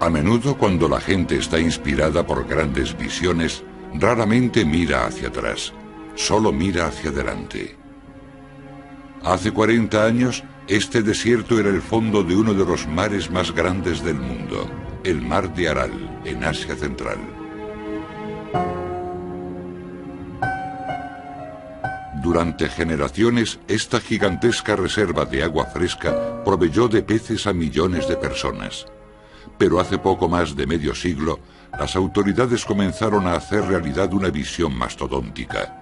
A menudo, cuando la gente está inspirada por grandes visiones, raramente mira hacia atrás, solo mira hacia adelante. Hace 40 años, este desierto era el fondo de uno de los mares más grandes del mundo, el Mar de Aral, en Asia Central. Durante generaciones, esta gigantesca reserva de agua fresca proveyó de peces a millones de personas. Pero hace poco más de medio siglo, las autoridades comenzaron a hacer realidad una visión mastodóntica.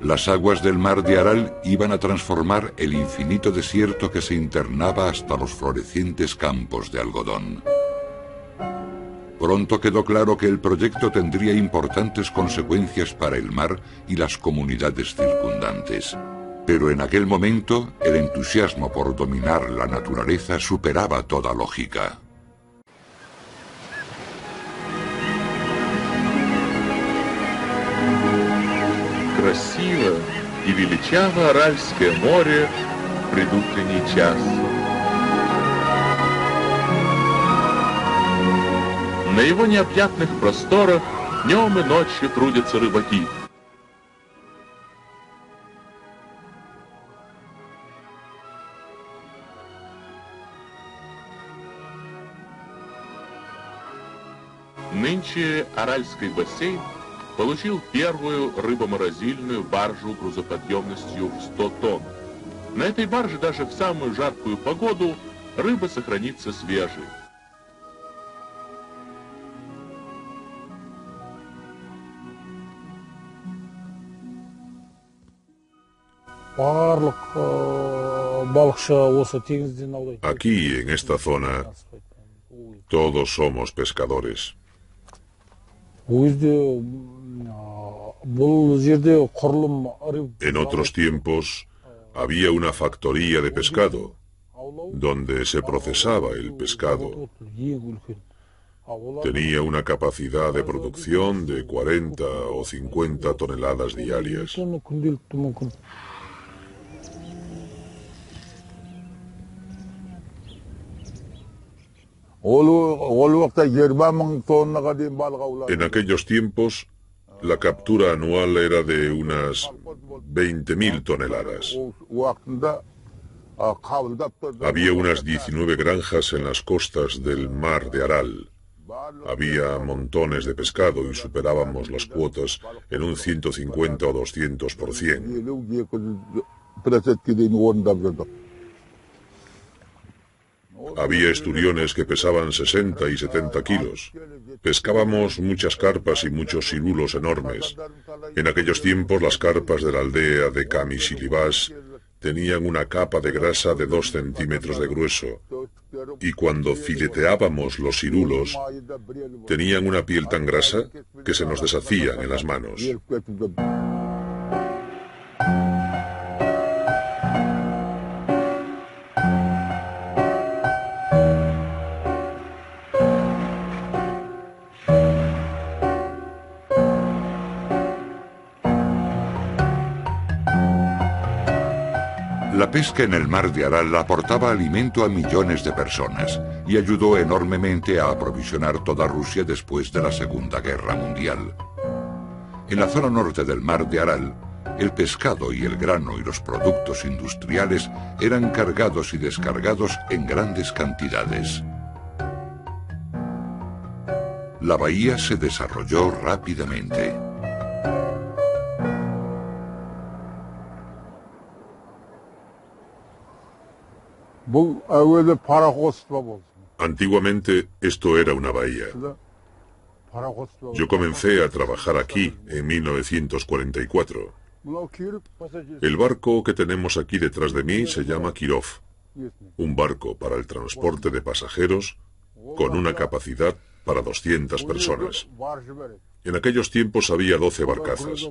Las aguas del Mar de Aral iban a transformar el infinito desierto que se internaba hasta los florecientes campos de algodón. Pronto quedó claro que el proyecto tendría importantes consecuencias para el mar y las comunidades circundantes. Pero en aquel momento, el entusiasmo por dominar la naturaleza superaba toda lógica. Красиво и величаво Аральское море в предутренний час. На его необъятных просторах днем и ночью трудятся рыбаки. Нынче Аральский бассейн получил первую рыбоморозильную баржу грузоподъемностью в 100 тонн. На этой барже даже в самую жаркую погоду рыба сохранится свежей. Aquí, en esta zona, todos somos pescadores. En otros tiempos había una factoría de pescado, donde se procesaba el pescado. Tenía una capacidad de producción de 40 o 50 toneladas diarias. En aquellos tiempos, la captura anual era de unas 20.000 toneladas. Había unas 19 granjas en las costas del Mar de Aral. Había montones de pescado y superábamos las cuotas en un 150 o 200%. Había esturiones que pesaban 60 y 70 kilos. Pescábamos muchas carpas y muchos cirulos enormes. En aquellos tiempos las carpas de la aldea de Kamisilibás tenían una capa de grasa de 2 centímetros de grueso. Y cuando fileteábamos los cirulos, tenían una piel tan grasa que se nos deshacían en las manos. La pesca en el Mar de Aral aportaba alimento a millones de personas y ayudó enormemente a aprovisionar toda Rusia después de la Segunda Guerra Mundial. En la zona norte del Mar de Aral, el pescado y el grano y los productos industriales eran cargados y descargados en grandes cantidades. La bahía se desarrolló rápidamente. Antiguamente esto era una bahía. Yo comencé a trabajar aquí en 1944. El barco que tenemos aquí detrás de mí se llama Kirov, un barco para el transporte de pasajeros con una capacidad para 200 personas. En aquellos tiempos había 12 barcazas.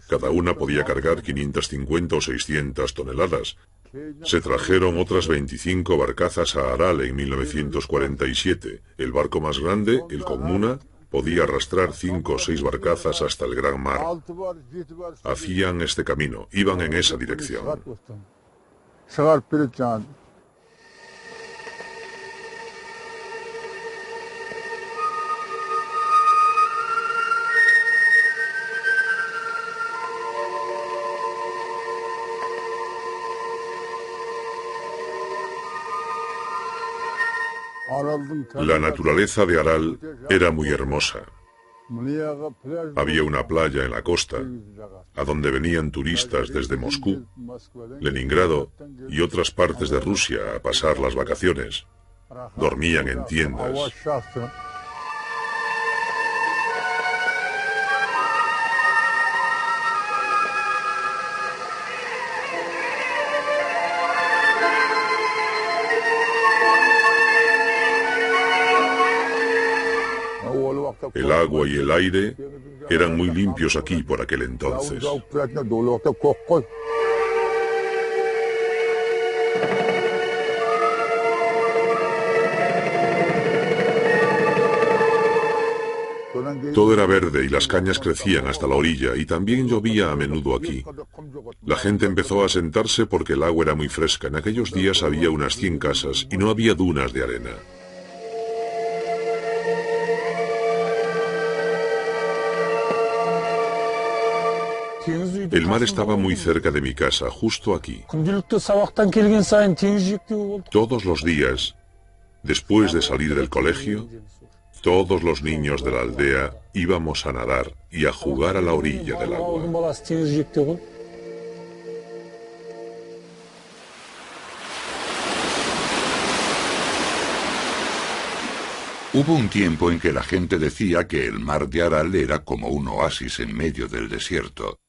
Cada una podía cargar 550 o 600 toneladas. Se trajeron otras 25 barcazas a Aral en 1947. El barco más grande, el Comuna, podía arrastrar 5 o 6 barcazas hasta el gran mar. Hacían este camino, iban en esa dirección. La naturaleza de Aral era muy hermosa. Había una playa en la costa, a donde venían turistas desde Moscú, Leningrado y otras partes de Rusia a pasar las vacaciones. Dormían en tiendas. El agua y el aire eran muy limpios aquí por aquel entonces. Todo era verde y las cañas crecían hasta la orilla y también llovía a menudo aquí. La gente empezó a sentarse porque el agua era muy fresca. En aquellos días había unas 100 casas y no había dunas de arena. El mar estaba muy cerca de mi casa, justo aquí. Todos los días, después de salir del colegio, todos los niños de la aldea íbamos a nadar y a jugar a la orilla del agua. Hubo un tiempo en que la gente decía que el mar de Aral era como un oasis en medio del desierto.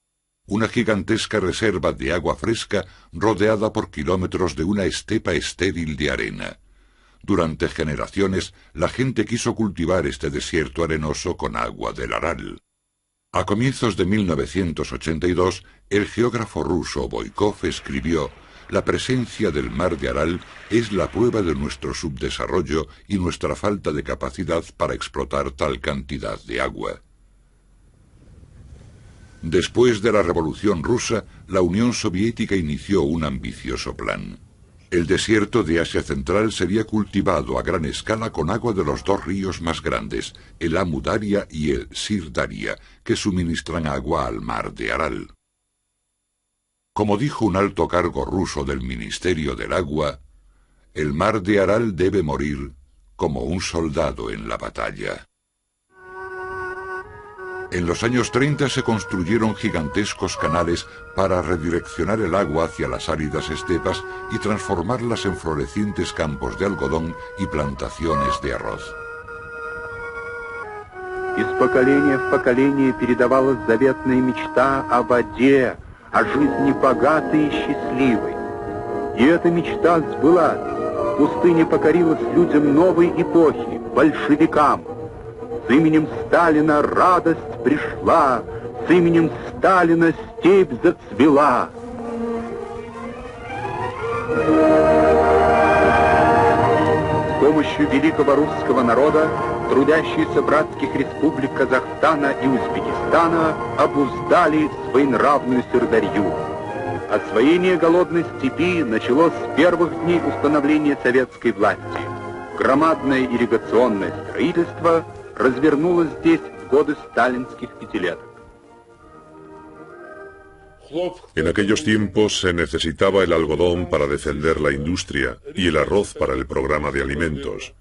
Una gigantesca reserva de agua fresca rodeada por kilómetros de una estepa estéril de arena. Durante generaciones, la gente quiso cultivar este desierto arenoso con agua del Aral. A comienzos de 1982, el geógrafo ruso Boykov escribió: «La presencia del mar de Aral es la prueba de nuestro subdesarrollo y nuestra falta de capacidad para explotar tal cantidad de agua». Después de la Revolución Rusa, la Unión Soviética inició un ambicioso plan. El desierto de Asia Central sería cultivado a gran escala con agua de los dos ríos más grandes, el Amu Daria y el Sir Daria, que suministran agua al mar de Aral. Como dijo un alto cargo ruso del Ministerio del Agua, el mar de Aral debe morir como un soldado en la batalla. En los años 30 se construyeron gigantescos canales para redireccionar el agua hacia las áridas estepas y transformarlas en florecientes campos de algodón y plantaciones de arroz. Из поколения в поколение передавалась заветная мечта о воде, о жизни богатой и счастливой. И эта мечта сбылась. Пустыня покорилась людям новой эпохи, большевикам. С именем Сталина радость пришла, с именем Сталина степь зацвела. С помощью великого русского народа трудящиеся братских республик Казахстана и Узбекистана обуздали своенравную Сырдарью. Освоение голодной степи началось с первых дней установления советской власти. Громадное ирригационное строительство развернулось здесь в годы сталинских пятилеток. En aquellos tiempos se necesitaba el algodón para defender la industria y el arroz para el programa de alimentos.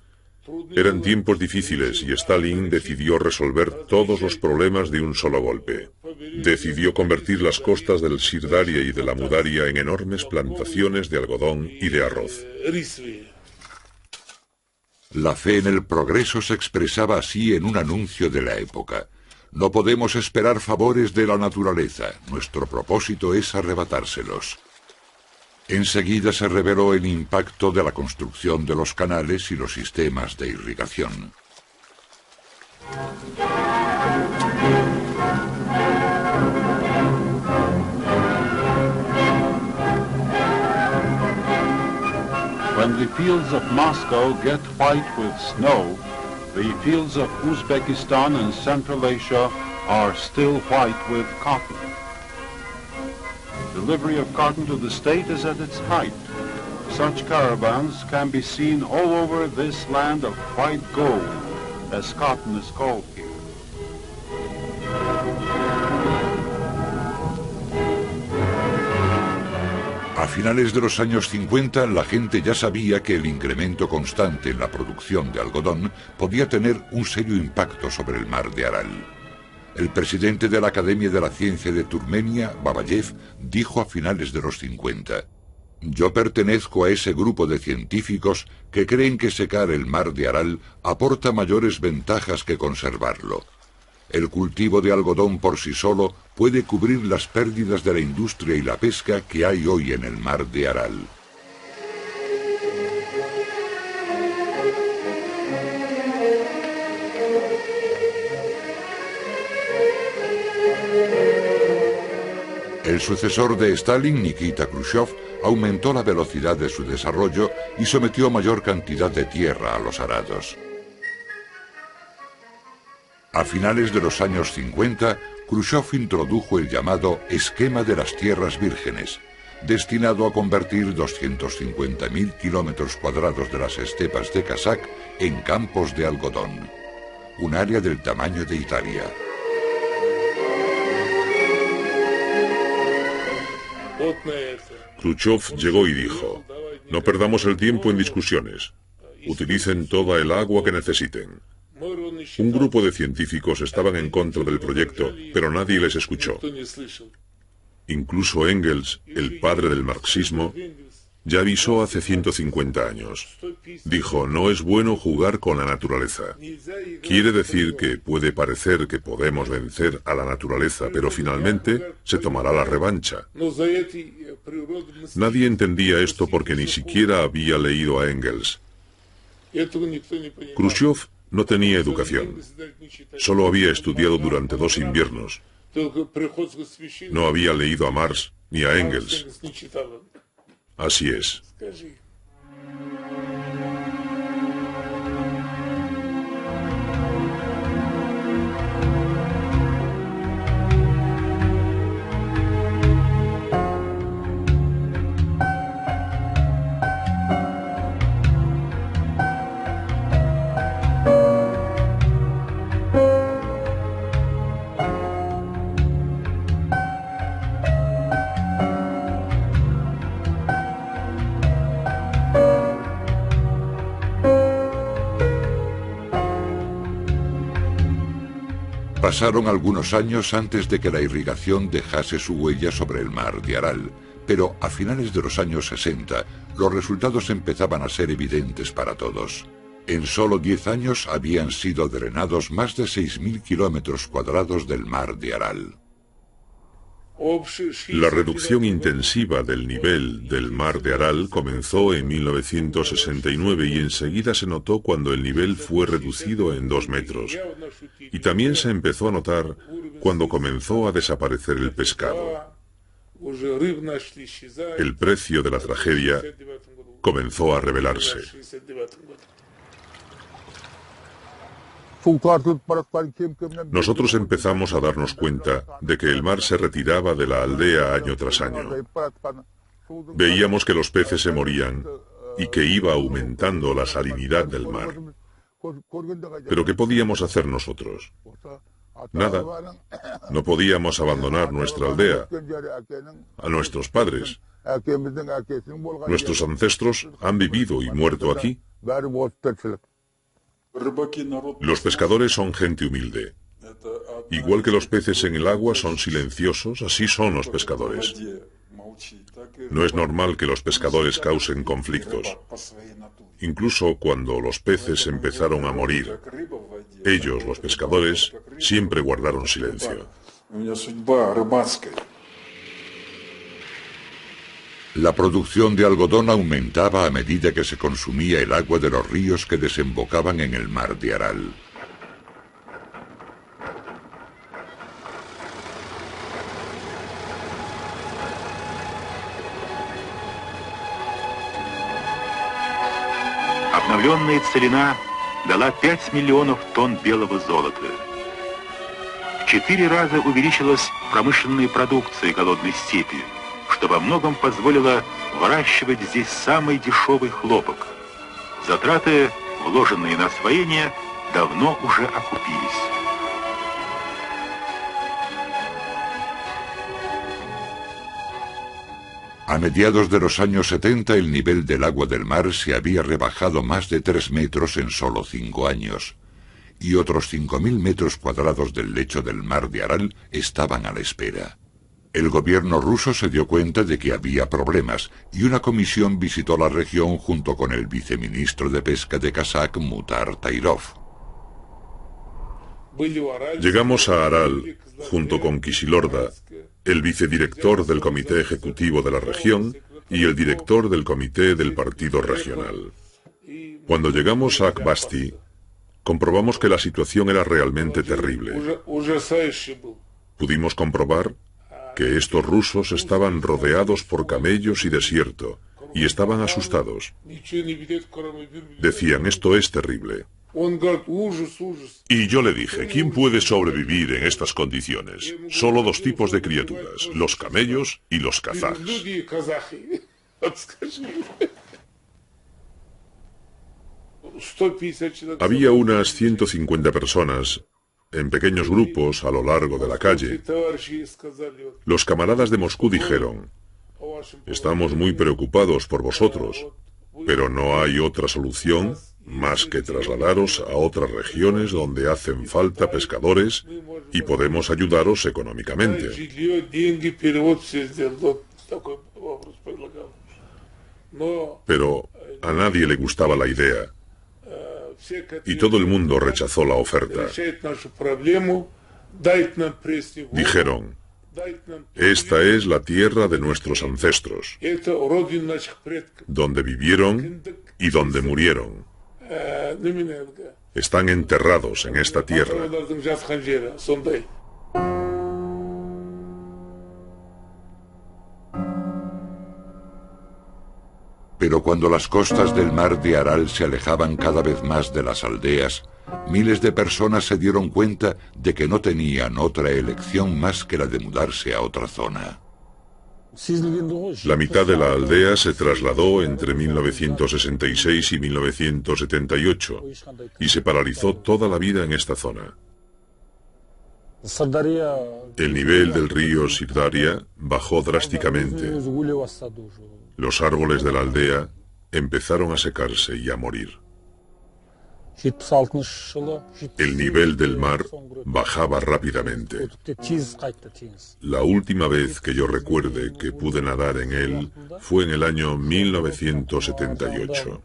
Eran tiempos difíciles y Stalin decidió resolver todos los problemas de un solo golpe. Decidió convertir las costas del Sir Daria y de la Amu Daria en enormes plantaciones de algodón y de arroz. La fe en el progreso se expresaba así en un anuncio de la época. No podemos esperar favores de la naturaleza, nuestro propósito es arrebatárselos. Enseguida se reveló el impacto de la construcción de los canales y los sistemas de irrigación. When the fields of Moscow get white with snow, the fields of Uzbekistan and Central Asia are still white with cotton. Delivery of cotton to the state is at its height. Such caravans can be seen all over this land of white gold, as cotton is called here. A finales de los años 50, la gente ya sabía que el incremento constante en la producción de algodón podía tener un serio impacto sobre el mar de Aral. El presidente de la Academia de la Ciencia de Turmenia, Babayev, dijo a finales de los 50: «Yo pertenezco a ese grupo de científicos que creen que secar el mar de Aral aporta mayores ventajas que conservarlo. El cultivo de algodón por sí solo puede cubrir las pérdidas de la industria y la pesca que hay hoy en el mar de Aral». El sucesor de Stalin, Nikita Khrushchev, aumentó la velocidad de su desarrollo y sometió mayor cantidad de tierra a los arados. A finales de los años 50, Khrushchev introdujo el llamado Esquema de las Tierras Vírgenes, destinado a convertir 250.000 kilómetros cuadrados de las estepas de Kazakh en campos de algodón, un área del tamaño de Italia. Khrushchev llegó y dijo: «No perdamos el tiempo en discusiones. Utilicen toda el agua que necesiten». Un grupo de científicos estaban en contra del proyecto, pero nadie les escuchó. Incluso Engels, el padre del marxismo, ya avisó hace 150 años. Dijo: «No es bueno jugar con la naturaleza». Quiere decir que puede parecer que podemos vencer a la naturaleza, pero finalmente se tomará la revancha. Nadie entendía esto porque ni siquiera había leído a Engels. Khrushchev no tenía educación. Solo había estudiado durante 2 inviernos. No había leído a Marx ni a Engels. Así es. Pasaron algunos años antes de que la irrigación dejase su huella sobre el mar de Aral, pero a finales de los años 60 los resultados empezaban a ser evidentes para todos. En solo 10 años habían sido drenados más de 6.000 kilómetros cuadrados del mar de Aral. La reducción intensiva del nivel del mar de Aral comenzó en 1969 y enseguida se notó cuando el nivel fue reducido en 2 metros. Y también se empezó a notar cuando comenzó a desaparecer el pescado. El precio de la tragedia comenzó a revelarse. Nosotros empezamos a darnos cuenta de que el mar se retiraba de la aldea año tras año. Veíamos que los peces se morían y que iba aumentando la salinidad del mar. ¿Pero qué podíamos hacer nosotros? Nada. No podíamos abandonar nuestra aldea, a nuestros padres. Nuestros ancestros han vivido y muerto aquí. Los pescadores son gente humilde. Igual que los peces en el agua son silenciosos, así son los pescadores. No es normal que los pescadores causen conflictos. Incluso cuando los peces empezaron a morir, ellos, los pescadores, siempre guardaron silencio. La producción de algodón aumentaba a medida que se consumía el agua de los ríos que desembocaban en el mar de Aral. Обновленная целина дала 5 миллионов тонн белого золота. В 4 раза увеличилась промышленная продукция голодной степи, что во многом позволило выращивать здесь самый дешевый хлопок. Затраты, вложенные на освоение, давно уже окупились. A mediados de los años 70 el nivel del agua del mar se había rebajado más de 3 metros en solo 5 años, y otros 5.000 metros cuadrados del lecho del mar de Aral estaban a la espera. El gobierno ruso se dio cuenta de que había problemas, y una comisión visitó la región junto con el viceministro de Pesca de Kazaj, Mutar Tairov. Llegamos a Aral junto con Kisilorda, el vicedirector del Comité Ejecutivo de la región y el director del Comité del Partido Regional. Cuando llegamos a Akbasti, comprobamos que la situación era realmente terrible. Pudimos comprobar que estos rusos estaban rodeados por camellos y desierto, y estaban asustados. Decían, esto es terrible. Y yo le dije, ¿quién puede sobrevivir en estas condiciones? Solo 2 tipos de criaturas, los camellos y los kazajes. Había unas 150 personas en pequeños grupos a lo largo de la calle. Los camaradas de Moscú dijeron, estamos muy preocupados por vosotros, pero no hay otra solución más que trasladaros a otras regiones donde hacen falta pescadores y podemos ayudaros económicamente. Pero a nadie le gustaba la idea y todo el mundo rechazó la oferta. Dijeron, esta es la tierra de nuestros ancestros, donde vivieron y donde murieron. Están enterrados en esta tierra. Pero cuando las costas del mar de Aral se alejaban cada vez más de las aldeas, miles de personas se dieron cuenta de que no tenían otra elección más que la de mudarse a otra zona. La mitad de la aldea se trasladó entre 1966 y 1978 y se paralizó toda la vida en esta zona. El nivel del río Sirdaria bajó drásticamente. Los árboles de la aldea empezaron a secarse y a morir. El nivel del mar bajaba rápidamente. La última vez que yo recuerde que pude nadar en él fue en el año 1978.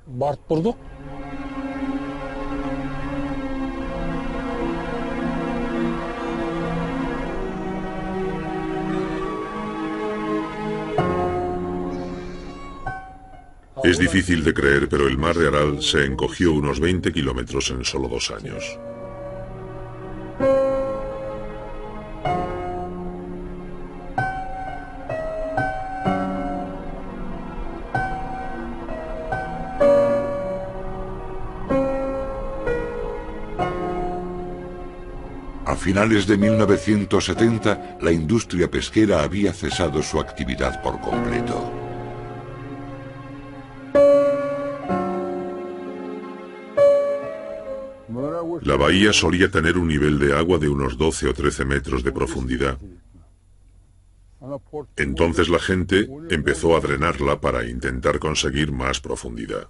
Es difícil de creer, pero el mar de Aral se encogió unos 20 kilómetros en solo 2 años. A finales de 1970, la industria pesquera había cesado su actividad por completo. La bahía solía tener un nivel de agua de unos 12 o 13 metros de profundidad. Entonces la gente empezó a drenarla para intentar conseguir más profundidad.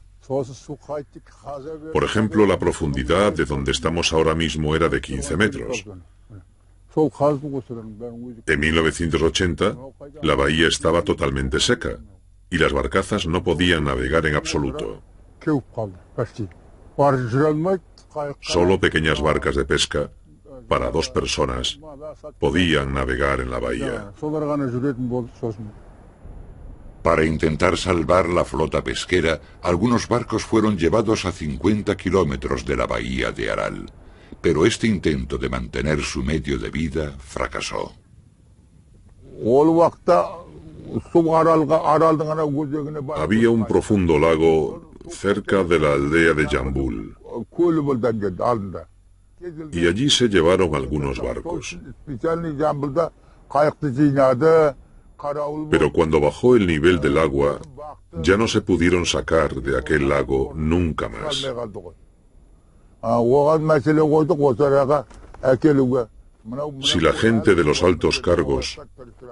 Por ejemplo, la profundidad de donde estamos ahora mismo era de 15 metros. En 1980, la bahía estaba totalmente seca y las barcazas no podían navegar en absoluto. Solo pequeñas barcas de pesca, para 2 personas, podían navegar en la bahía. Para intentar salvar la flota pesquera, algunos barcos fueron llevados a 50 kilómetros de la bahía de Aral, pero este intento de mantener su medio de vida fracasó. Había un profundo lago cerca de la aldea de Jambul, y allí se llevaron algunos barcos. Pero cuando bajó el nivel del agua, ya no se pudieron sacar de aquel lago nunca más. Si la gente de los altos cargos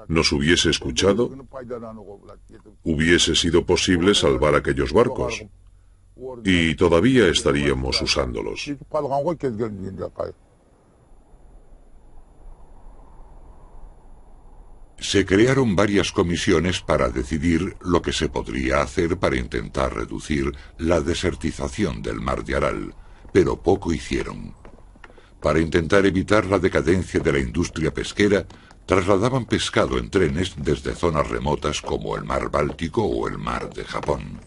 nos hubiese escuchado, hubiese sido posible salvar aquellos barcos, y todavía estaríamos usándolos. Se crearon varias comisiones para decidir lo que se podría hacer para intentar reducir la desertización del mar de Aral, pero poco hicieron. Para intentar evitar la decadencia de la industria pesquera, trasladaban pescado en trenes desde zonas remotas como el mar Báltico o el mar de Japón.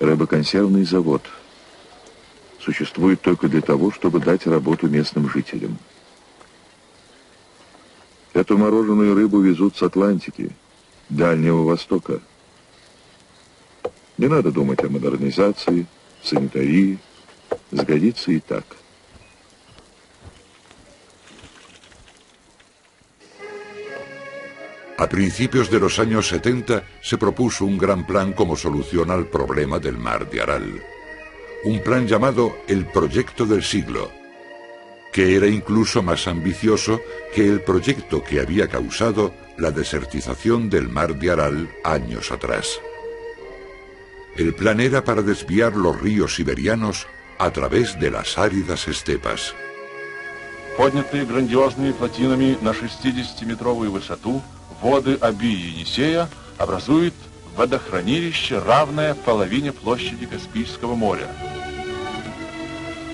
Рыбоконсервный завод существует только для того, чтобы дать работу местным жителям. Эту мороженую рыбу везут с Атлантики, Дальнего Востока. Не надо думать о модернизации, санитарии. Сгодится и так. A principios de los años 70 se propuso un gran plan como solución al problema del mar de Aral. Un plan llamado el Proyecto del Siglo, que era incluso más ambicioso que el proyecto que había causado la desertización del mar de Aral años atrás. El plan era para desviar los ríos siberianos a través de las áridas estepas. Поднятые грандиозными плотинами на 60-метровую высоту, воды Оби и Енисея образуют водохранилище, равное половине площади Каспийского моря.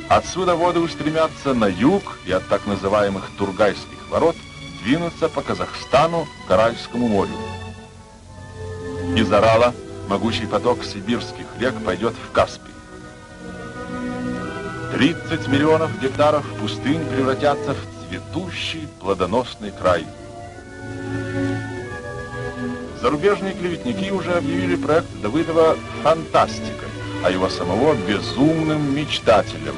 Отсюда воды устремятся на юг и от так называемых Тургайских ворот двинутся по Казахстану к Аральскому морю. Из Арала могучий поток сибирских рек пойдет в Каспий. 30 миллионов гектаров пустынь превратятся в цветущий плодоносный край. Зарубежные клеветники уже объявили проект Давыдова фантастикой, а его самого безумным мечтателем.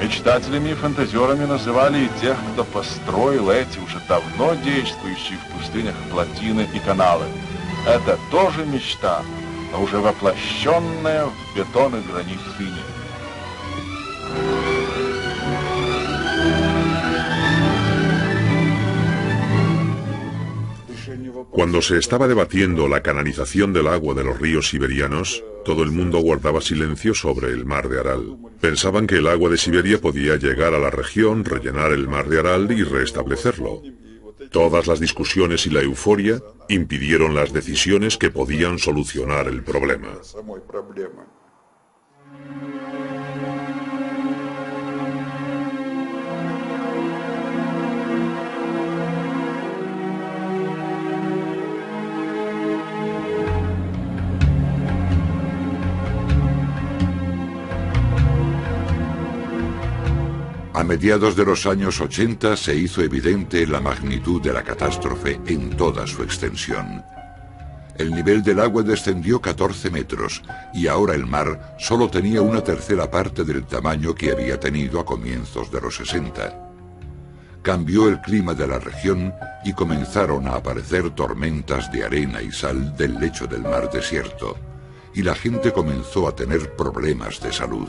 Мечтателями и фантазерами называли и тех, кто построил эти уже давно действующие в пустынях плотины и каналы. Это тоже мечта, но уже воплощенная в бетон и гранит ныне. Cuando se estaba debatiendo la canalización del agua de los ríos siberianos, todo el mundo guardaba silencio sobre el mar de Aral. Pensaban que el agua de Siberia podía llegar a la región, rellenar el mar de Aral y restablecerlo. Todas las discusiones y la euforia impidieron las decisiones que podían solucionar el problema. A mediados de los años 80 se hizo evidente la magnitud de la catástrofe en toda su extensión. El nivel del agua descendió 14 metros y ahora el mar solo tenía una tercera parte del tamaño que había tenido a comienzos de los 60. Cambió el clima de la región y comenzaron a aparecer tormentas de arena y sal del lecho del mar desierto, y la gente comenzó a tener problemas de salud.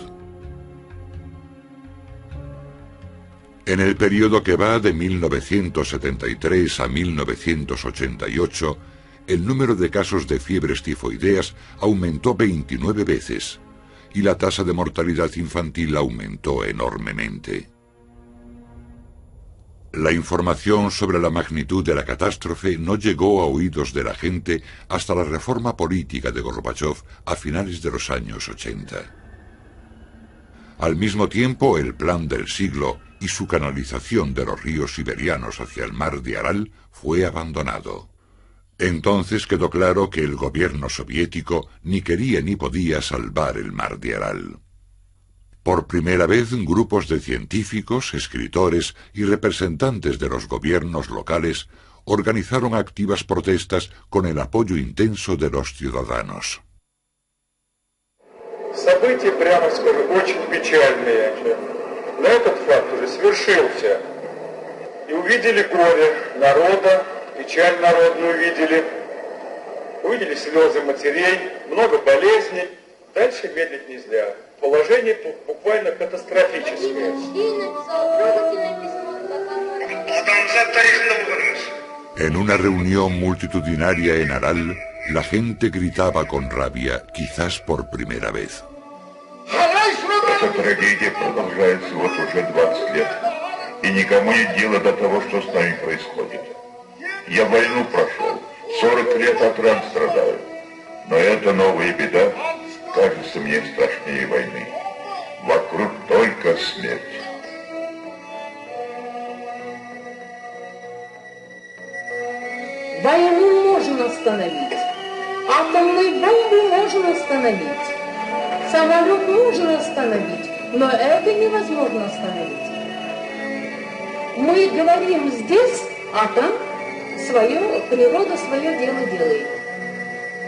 En el periodo que va de 1973 a 1988, el número de casos de fiebres tifoideas aumentó 29 veces y la tasa de mortalidad infantil aumentó enormemente. La información sobre la magnitud de la catástrofe no llegó a oídos de la gente hasta la reforma política de Gorbachov a finales de los años 80. Al mismo tiempo, el plan del siglo y su canalización de los ríos siberianos hacia el mar de Aral fue abandonado. Entonces quedó claro que el gobierno soviético ni quería ni podía salvar el mar de Aral. Por primera vez, grupos de científicos, escritores y representantes de los gobiernos locales organizaron activas protestas con el apoyo intenso de los ciudadanos. События, прямо скажу, очень печальные. Но этот факт уже свершился. И увидели горе народа, печаль народную увидели. Увидели слезы матерей, много болезней. Дальше медлить нельзя. Положение тут буквально катастрофическое. En una reunión multitudinaria en Aral, la gente gritaba con rabia, quizás por primera vez. Эта трагедия продолжается вот уже 20 лет, и никому нет дела до того, что с нами происходит. Я войну прошел, 40 лет от ран страдаю, но эта новая беда кажется мне страшнее войны. Вокруг только смерть. Войну можно остановить, атомную бомбу можно остановить, самолет можно остановить, но это невозможно остановить. Мы говорим здесь, а там природа свое дело делает.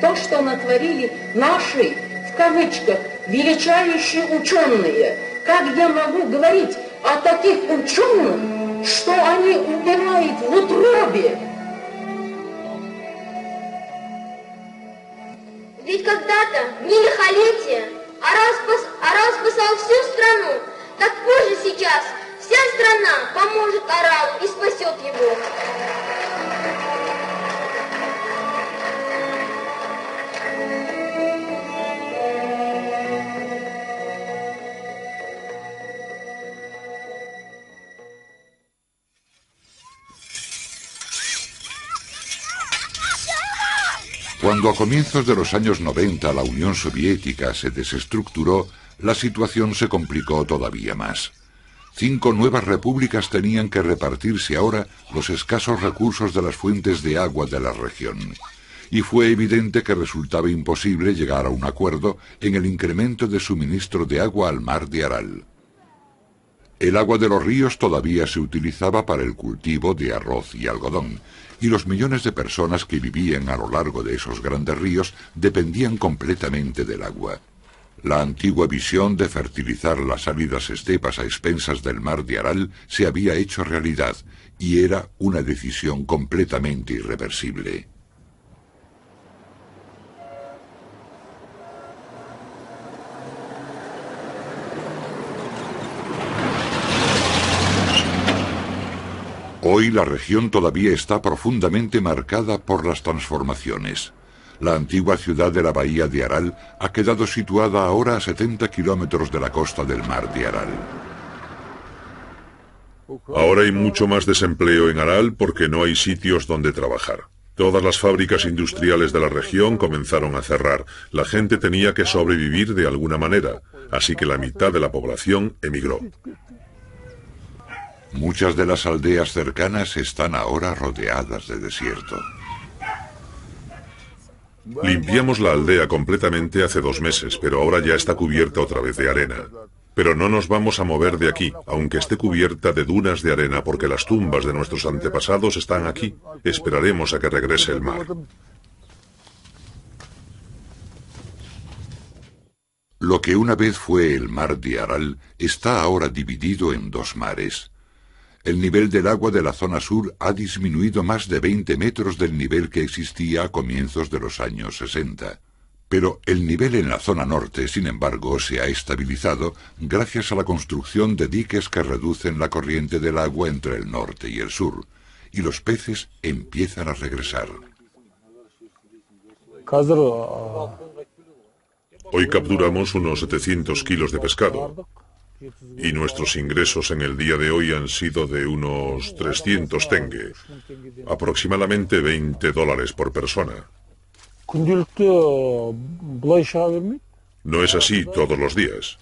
То, что натворили наши, в кавычках, величайшие ученые. Как я могу говорить о таких ученых, что они умирают в утробе? Ведь когда-то, в нелихолетие, Орал спасал всю страну, так позже сейчас вся страна поможет Оралу и спасет его. Cuando a comienzos de los años 90 la Unión Soviética se desestructuró, la situación se complicó todavía más. 5 nuevas repúblicas tenían que repartirse ahora los escasos recursos de las fuentes de agua de la región. Y fue evidente que resultaba imposible llegar a un acuerdo en el incremento de suministro de agua al mar de Aral. El agua de los ríos todavía se utilizaba para el cultivo de arroz y algodón, y los millones de personas que vivían a lo largo de esos grandes ríos dependían completamente del agua. La antigua visión de fertilizar las áridas estepas a expensas del mar de Aral se había hecho realidad, y era una decisión completamente irreversible. Hoy la región todavía está profundamente marcada por las transformaciones. La antigua ciudad de la bahía de Aral ha quedado situada ahora a 70 kilómetros de la costa del mar de Aral. Ahora hay mucho más desempleo en Aral porque no hay sitios donde trabajar. Todas las fábricas industriales de la región comenzaron a cerrar. La gente tenía que sobrevivir de alguna manera, así que la mitad de la población emigró. Muchas de las aldeas cercanas están ahora rodeadas de desierto. Limpiamos la aldea completamente hace 2 meses, pero ahora ya está cubierta otra vez de arena. Pero no nos vamos a mover de aquí, aunque esté cubierta de dunas de arena, porque las tumbas de nuestros antepasados están aquí. Esperaremos a que regrese el mar. Lo que una vez fue el mar de Aral está ahora dividido en 2 mares. El nivel del agua de la zona sur ha disminuido más de 20 metros del nivel que existía a comienzos de los años 60. Pero el nivel en la zona norte, sin embargo, se ha estabilizado gracias a la construcción de diques que reducen la corriente del agua entre el norte y el sur, y los peces empiezan a regresar. Hoy capturamos unos 700 kilos de pescado. Y nuestros ingresos en el día de hoy han sido de unos 300 tenge, aproximadamente $20 por persona. No es así todos los días.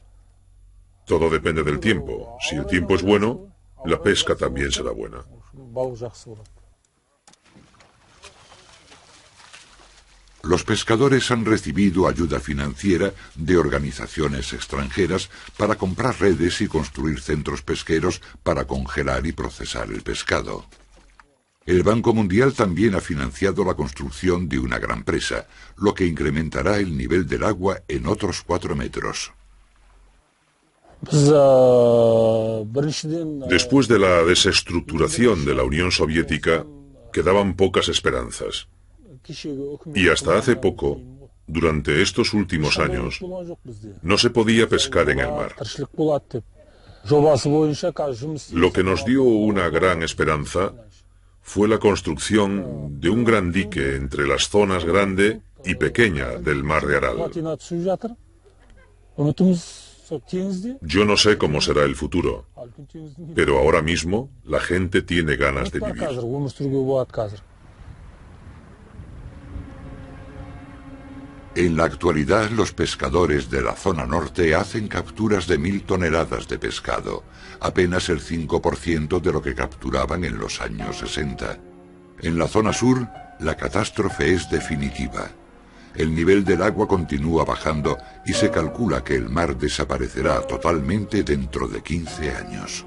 Todo depende del tiempo. Si el tiempo es bueno, la pesca también será buena. Los pescadores han recibido ayuda financiera de organizaciones extranjeras para comprar redes y construir centros pesqueros para congelar y procesar el pescado. El Banco Mundial también ha financiado la construcción de una gran presa, lo que incrementará el nivel del agua en otros 4 metros. Después de la desestructuración de la Unión Soviética, quedaban pocas esperanzas. Y hasta hace poco, Durante estos últimos años no se podía pescar en el mar. Lo que nos dio una gran esperanza fue la construcción de un gran dique entre las zonas grande y pequeña del mar de Aral. Yo no sé cómo será el futuro, pero ahora mismo la gente tiene ganas de vivir. En la actualidad, los pescadores de la zona norte hacen capturas de 1000 toneladas de pescado, apenas el 5% de lo que capturaban en los años 60. En la zona sur, la catástrofe es definitiva. El nivel del agua continúa bajando y se calcula que el mar desaparecerá totalmente dentro de 15 años.